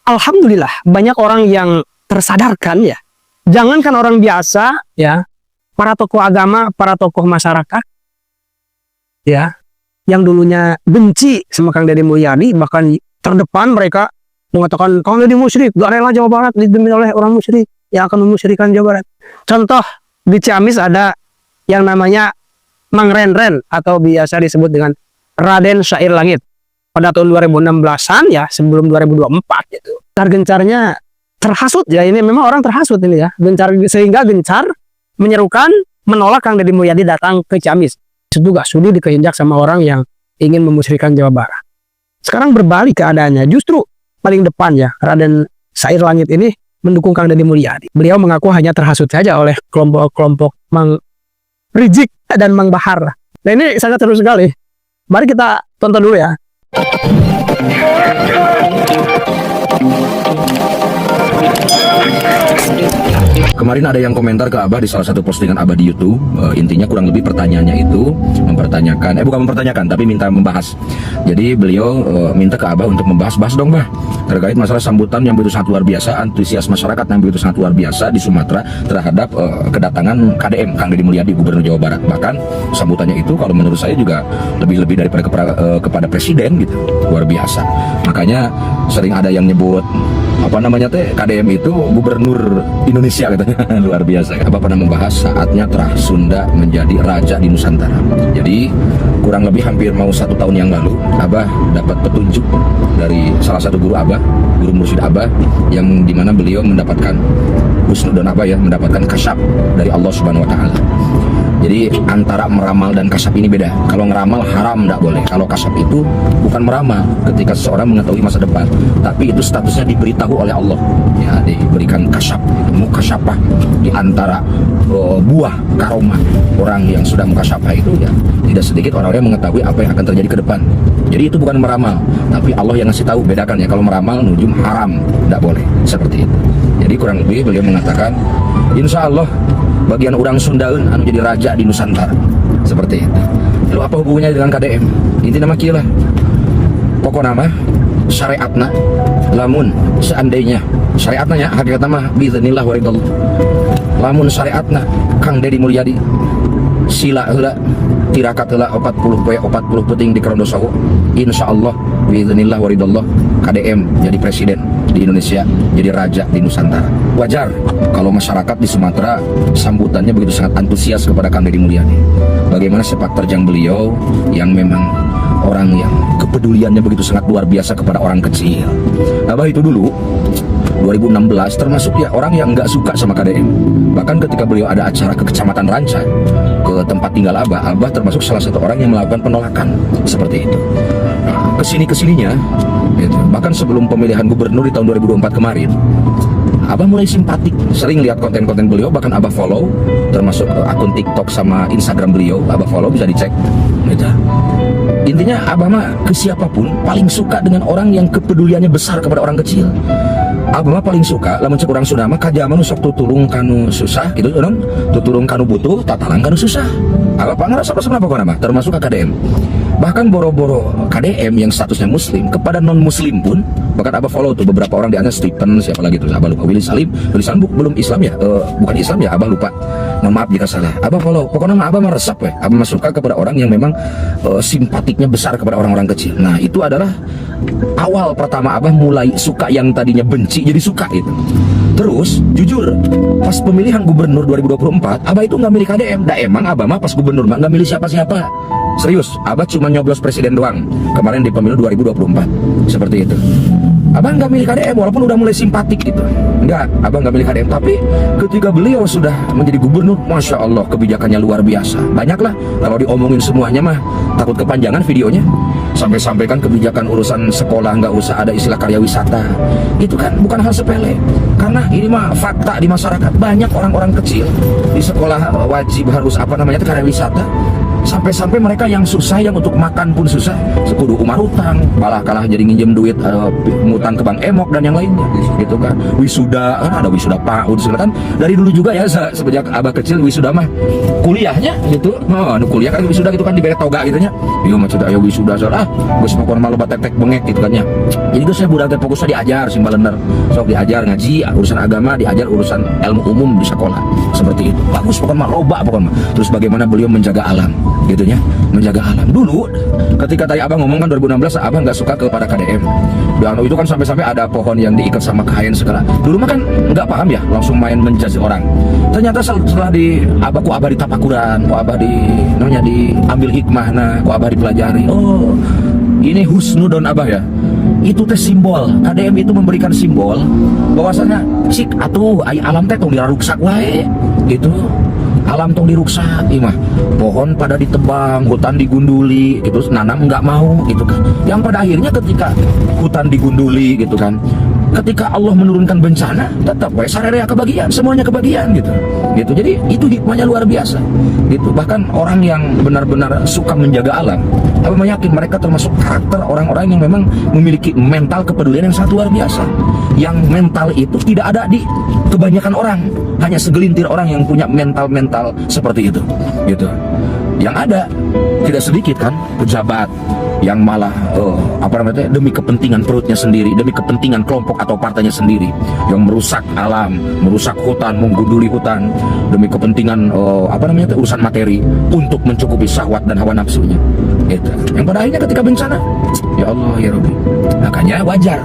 alhamdulillah banyak orang yang tersadarkan ya. Jangankan orang biasa ya, para tokoh agama, para tokoh masyarakat ya, yang dulunya benci sama Kang Deddy Mulyadi, bahkan terdepan mereka mengatakan Kang Deddy musyrik, gak rela Jawa Barat dipimpin oleh orang musyrik yang akan memusyrikan Jawa Barat. Contoh di Ciamis ada yang namanya Mang Renren atau biasa disebut dengan Raden Syair Langit. Pada tahun 2016-an ya, sebelum 2024 gitu. Gencarnya terhasut ya, ini memang orang terhasut ini ya. Sehingga gencar menyerukan menolak Kang Deddy Mulyadi datang ke Ciamis. Itu gak sudi dikehindak sama orang yang ingin memusyrikan Jawa Barat. Sekarang berbalik keadaannya, justru paling depan ya, Raden Syair Langit ini mendukung Kang Deddy Mulyadi. Beliau mengaku hanya terhasut saja oleh kelompok-kelompok Mang Rizik dan Mang Bahar. Nah ini sangat seru sekali. Mari kita tonton dulu ya. Kemarin ada yang komentar ke Abah di salah satu postingan Abah di YouTube. Intinya kurang lebih pertanyaannya itu mempertanyakan, bukan mempertanyakan, tapi minta membahas. Jadi beliau minta ke Abah untuk membahas dong Bah, terkait masalah sambutan yang begitu sangat luar biasa, antusias masyarakat yang begitu sangat luar biasa di Sumatera terhadap kedatangan KDM Kang Deddy Mulyadi, Gubernur Jawa Barat. Bahkan sambutannya itu kalau menurut saya juga lebih daripada kepada presiden gitu, luar biasa. Makanya sering ada yang nyebut apa namanya KDM itu gubernur Indonesia katanya. Luar biasa. Abah pernah membahas saatnya Terah Sunda menjadi raja di Nusantara. Jadi kurang lebih hampir mau 1 tahun yang lalu Abah dapat petunjuk dari salah satu guru Abah, guru mursyid Abah, yang dimana beliau mendapatkan husnudon Abah ya, mendapatkan kasyaf dari Allah Subhanahu Wa Taala. Jadi antara meramal dan kasyaf ini beda. Kalau ngeramal haram, tidak boleh. Kalau kasyaf itu bukan meramal ketika seseorang mengetahui masa depan, tapi itu statusnya diberitahu oleh Allah. Ya, diberikan kasyaf, mukasyafah di antara buah karomah orang yang sudah mukasyafah itu ya. Tidak sedikit orang-orang yang mengetahui apa yang akan terjadi ke depan. Jadi itu bukan meramal, tapi Allah yang ngasih tahu. Bedakan ya, kalau meramal nujum haram, tidak boleh seperti itu. Jadi kurang lebih beliau mengatakan, insya Allah bagian orang Sundaun anu jadi raja di Nusantara, seperti itu. Lalu apa hubungannya dengan KDM? Inti nama kira pokok nama syariatna, lamun seandainya syariatnya hakikatnya mah biiznillah waridallah, lamun syariatna Kang Deddy Mulyadi sila heula tirakat heula 40 poe 40 penting di Kerondosawu, insyaallah biiznillah waridallah KDM jadi presiden di Indonesia, jadi raja di Nusantara. Wajar kalau masyarakat di Sumatera sambutannya begitu sangat antusias kepada Kang Deddy Mulyadi. Bagaimana sepak terjang beliau yang memang orang yang kepeduliannya begitu sangat luar biasa kepada orang kecil. Abah itu dulu 2016 termasuk ya orang yang nggak suka sama KDM. Bahkan ketika beliau ada acara ke Kecamatan Ranca, ke tempat tinggal Abah termasuk salah satu orang yang melakukan penolakan seperti itu. Nah, kesininya gitu. Bahkan sebelum pemilihan gubernur di tahun 2024 kemarin, Abah mulai simpatik, sering lihat konten-konten beliau, bahkan Abah follow, termasuk akun TikTok sama Instagram beliau, Abah follow, bisa dicek gitu. Intinya Abah mah ke siapapun paling suka dengan orang yang kepeduliannya besar kepada orang kecil. Abah mah paling suka lamun cek urang Sunda mah kajaman sok tutulung kanu susah gitu non, tutulung kanu butuh tatalang kanu susah. Abah pangrasa apa pokokna mah termasuk ke KDM. Bahkan boro-boro KDM yang statusnya muslim kepada non muslim pun, bahkan Abah follow tuh beberapa orang, di antaranya Stephen, siapa lagi tuh Abah lupa, Willy Salim belum Islam ya, bukan Islam ya, Abah lupa, mohon maaf jika salah. Abah follow, pokoknya Abah mah resep ya, Abah mah suka kepada orang yang memang simpatiknya besar kepada orang-orang kecil. Nah itu adalah awal pertama Abah mulai suka yang tadinya benci jadi suka itu. Terus jujur pas pemilihan gubernur 2024 Abah itu nggak milih KDM. Dah emang Abah mah pas gubernur mah nggak milih siapa-siapa. Serius, Abah cuma nyoblos presiden doang kemarin di pemilu 2024 seperti itu. Abah nggak milih KDM walaupun udah mulai simpatik gitu. Enggak, Abah nggak milih KDM, tapi ketika beliau sudah menjadi gubernur, masya Allah kebijakannya luar biasa. Banyaklah kalau diomongin semuanya mah takut kepanjangan videonya. Sampai-sampaikan kebijakan urusan sekolah nggak usah ada istilah karya wisata. Itu kan bukan hal sepele. Karena ini mah fakta di masyarakat, banyak orang-orang kecil di sekolah wajib harus apa namanya karya wisata. Sampai-sampai mereka yang susah, yang untuk makan pun susah, sekudu umar utang, malah kalah jadi nginjem duit, ngutang ke Bang Emok dan yang lainnya, gitu kan. Wisuda, kan ada wisuda PAUD, kan dari dulu juga ya, sejak abah kecil wisuda mah kuliahnya gitu. Kuliah kan wisuda gitu kan di beret toga gitu nya. Iya maksudnya ayo wisuda soal geus pokona mah loba tek bengek gitu kan nya. Jadi geus saya budak teh fokusnya diajar simbalener. Sok diajar ngaji, urusan agama, diajar urusan ilmu umum di sekolah. Seperti itu. Bagus pokoknya mah loba pokoknya mah. Terus bagaimana beliau menjaga alam gitu ya, menjaga alam. Dulu ketika tadi abang ngomong kan 2016 abang nggak suka kepada KDM dan itu kan sampai-sampai ada pohon yang diikat sama kain segala. Dulu mah kan nggak paham ya, langsung main menjudge orang. Ternyata setelah ku abah ditapakuran, ku abah namanya diambil hikmah, nah ku abah dipelajari, oh ini husnudon abah ya, itu teh simbol. KDM itu memberikan simbol bahwasanya cik atuh ai alam teh tong diraruksak wae gitu. Alam tong diruksak, imah pohon pada ditebang, hutan digunduli, gitu, nanam nggak mau, gitu kan. Yang pada akhirnya ketika hutan digunduli, gitu kan, ketika Allah menurunkan bencana, tetap sararea kebagian, semuanya kebagian, gitu. Jadi itu hikmahnya luar biasa, gitu. Bahkan orang yang benar-benar suka menjaga alam, tapi yakin mereka termasuk karakter orang-orang yang memang memiliki mental kepedulian yang sangat luar biasa. Yang mental itu tidak ada di kebanyakan orang, hanya segelintir orang yang punya mental seperti itu, gitu. Yang ada tidak sedikit kan pejabat yang malah demi kepentingan perutnya sendiri, demi kepentingan kelompok atau partainya sendiri, yang merusak alam, merusak hutan, menggunduli hutan demi kepentingan urusan materi untuk mencukupi syahwat dan hawa nafsunya. Gitu. Yang pada akhirnya ketika bencana, ya Allah ya Rabbi. Makanya wajar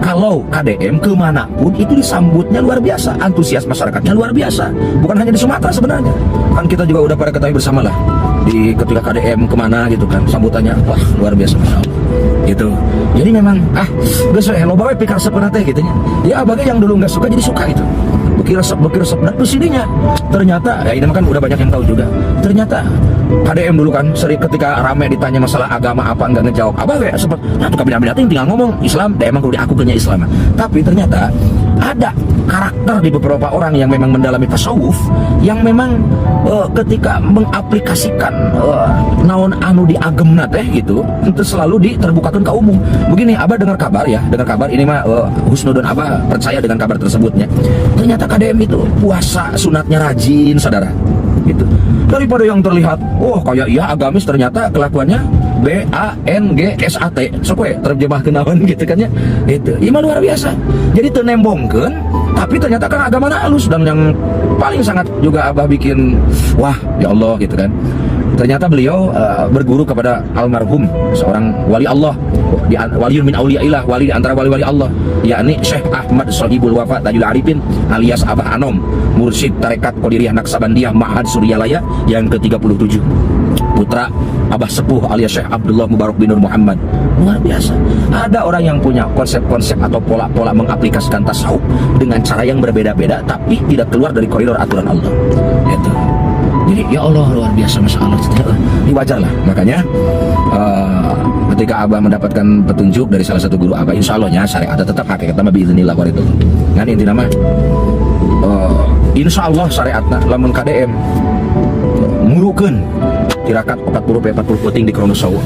kalau KDM kemanapun itu disambutnya luar biasa, antusias masyarakatnya luar biasa. Bukan hanya di Sumatera sebenarnya, kan kita juga udah pada ketahui bersama lah di ketika KDM kemana gitu kan, sambutannya wah luar biasa Masya Allah gitu. Jadi memang geus we loba we pikir sebenarnya gitu nya. Ya abangnya yang dulu nggak suka jadi suka gitu. Bukir resep dan kesininya ternyata ya ini kan udah banyak yang tahu juga. Ternyata KDM dulu kan sering ketika rame ditanya masalah agama apa nggak ngejawab. Abah we sempat tuh kabinat tinggal ngomong Islam, dia emang kudu aku kenya Islam. Tapi ternyata ada karakter di beberapa orang yang memang mendalami tasawuf yang memang ketika mengaplikasikan naon anu diagemna teh gitu itu selalu terbukakan ke umum. Begini abah dengar kabar ini mah husnudon abah percaya dengan kabar tersebutnya. Ternyata KDM itu puasa sunatnya rajin saudara gitu. Daripada yang terlihat kayak iya agamis, ternyata kelakuannya BANGSAT sok we terjemah kenawan gitu kan ya. Itu iman luar biasa. Jadi teu nembongkeun tapi ternyata kan agama halus, dan yang paling sangat juga abah bikin wah ya Allah gitu kan. Ternyata beliau berguru kepada almarhum seorang wali Allah, waliun min auliyaillah, wali di antara wali-wali Allah, yakni Syekh Ahmad Sohibul Wafa Tajul Arifin alias Abah Anom, mursyid tarekat Qadiriyah Naksabandiyah Ma'had Suryalaya yang ke-37, putra Abah Sepuh alias Syekh Abdullah Mubarak bin Nur Muhammad. Luar biasa. Ada orang yang punya konsep-konsep atau pola-pola mengaplikasikan tasawuf dengan cara yang berbeda-beda tapi tidak keluar dari koridor aturan Allah. Itu. Jadi ya Allah luar biasa Masya Allah. Ini wajar lah. Makanya ketika Abah mendapatkan petunjuk dari salah satu guru Abah, insya Allahnya syariat tetap hakikat nama biiznillah itu. Kan inti nama insya Allah syariatna lamun KDM ngurukeun tirakat 40 puting di Kronosowo.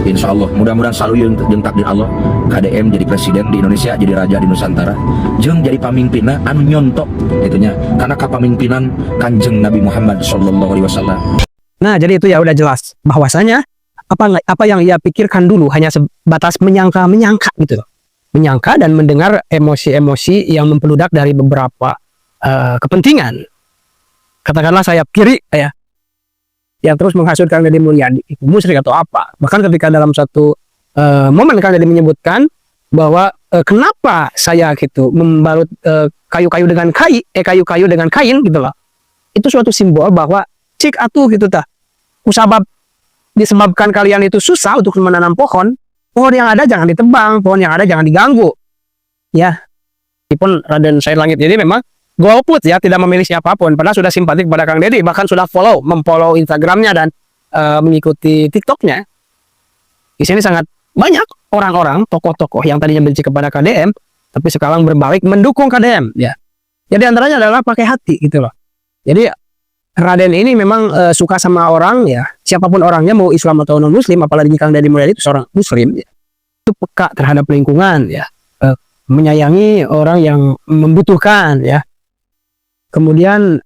Insya Allah mudah-mudahan selalu jeung takdir Allah KDM jadi presiden di Indonesia, jadi raja di Nusantara, jeung jadi pamimpinna anu nyontok itunya karena kapamimpinan Kanjeng Nabi Muhammad sallallahu alaihi wasallam. Nah, jadi itu ya udah jelas bahwasanya apa yang ia pikirkan dulu hanya sebatas menyangka gitu loh. Menyangka dan mendengar emosi-emosi yang mempeludak dari beberapa kepentingan. Katakanlah sayap kiri ya, yang terus menghasutkan Deddy Mulyadi itu musyrik atau apa. Bahkan ketika dalam satu momen Kang Deddy menyebutkan bahwa kenapa saya gitu membalut kayu-kayu dengan kayu-kayu dengan kain gitu loh. Itu suatu simbol bahwa cik atuh gitu tah. Usabab disebabkan kalian itu susah untuk menanam pohon yang ada jangan ditebang, pohon yang ada jangan diganggu. Ya. Meskipun Raden Said Langit jadi memang golput ya, tidak memilih siapapun, padahal sudah simpatik kepada Kang Deddy, bahkan sudah memfollow Instagramnya dan mengikuti TikToknya. Di sini sangat banyak orang-orang, tokoh-tokoh yang tadinya benci kepada KDM, tapi sekarang berbalik mendukung KDM. Ya. Jadi antaranya adalah pakai hati gitu loh. Jadi Raden ini memang suka sama orang ya, siapapun orangnya, mau Islam atau non Muslim, apalagi Kang Deddy Mulyadi itu seorang Muslim, ya, itu peka terhadap lingkungan, ya, menyayangi orang yang membutuhkan, ya, kemudian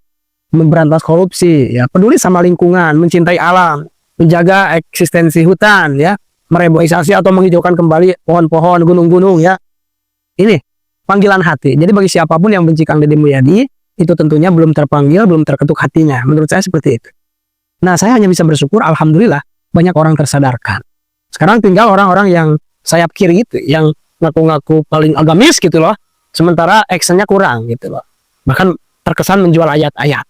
memberantas korupsi, ya, peduli sama lingkungan, mencintai alam, menjaga eksistensi hutan, ya, mereboisasi atau menghijaukan kembali pohon-pohon, gunung-gunung, ya. Ini panggilan hati. Jadi bagi siapapun yang benci Kang Deddy Mulyadi, itu tentunya belum terpanggil, belum terketuk hatinya. Menurut saya seperti itu. Nah, saya hanya bisa bersyukur, alhamdulillah, banyak orang tersadarkan. Sekarang tinggal orang-orang yang sayap kiri itu, yang ngaku-ngaku paling agamis gitu loh, sementara actionnya kurang gitu loh. Bahkan terkesan menjual ayat-ayat.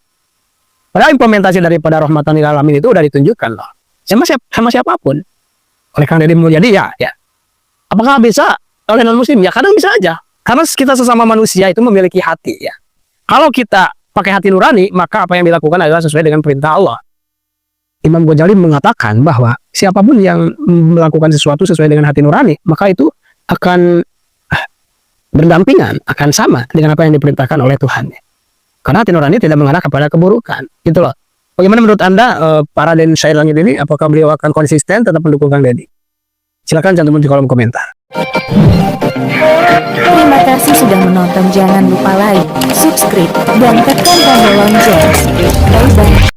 Padahal implementasi daripada rahmatan lil alamin itu udah ditunjukkan loh. Sama siapapun. Oleh Kang Deddy Mulyadi, ya. Apakah bisa oleh non-muslim? Ya, kadang bisa aja. Karena kita sesama manusia itu memiliki hati, ya. Kalau kita pakai hati nurani, maka apa yang dilakukan adalah sesuai dengan perintah Allah. Imam Ghazali mengatakan bahwa siapapun yang melakukan sesuatu sesuai dengan hati nurani, maka itu akan berdampingan, akan sama dengan apa yang diperintahkan oleh Tuhan. Karena hati nurani tidak mengarah kepada keburukan. Gitu loh. Bagaimana menurut Anda, para dan syair langit ini, apakah beliau akan konsisten tetap mendukung Kang Deddy? Silakan cantumin di kolom komentar. Terima kasih sudah menonton. Jangan lupa like, subscribe, dan tekan tombol lonceng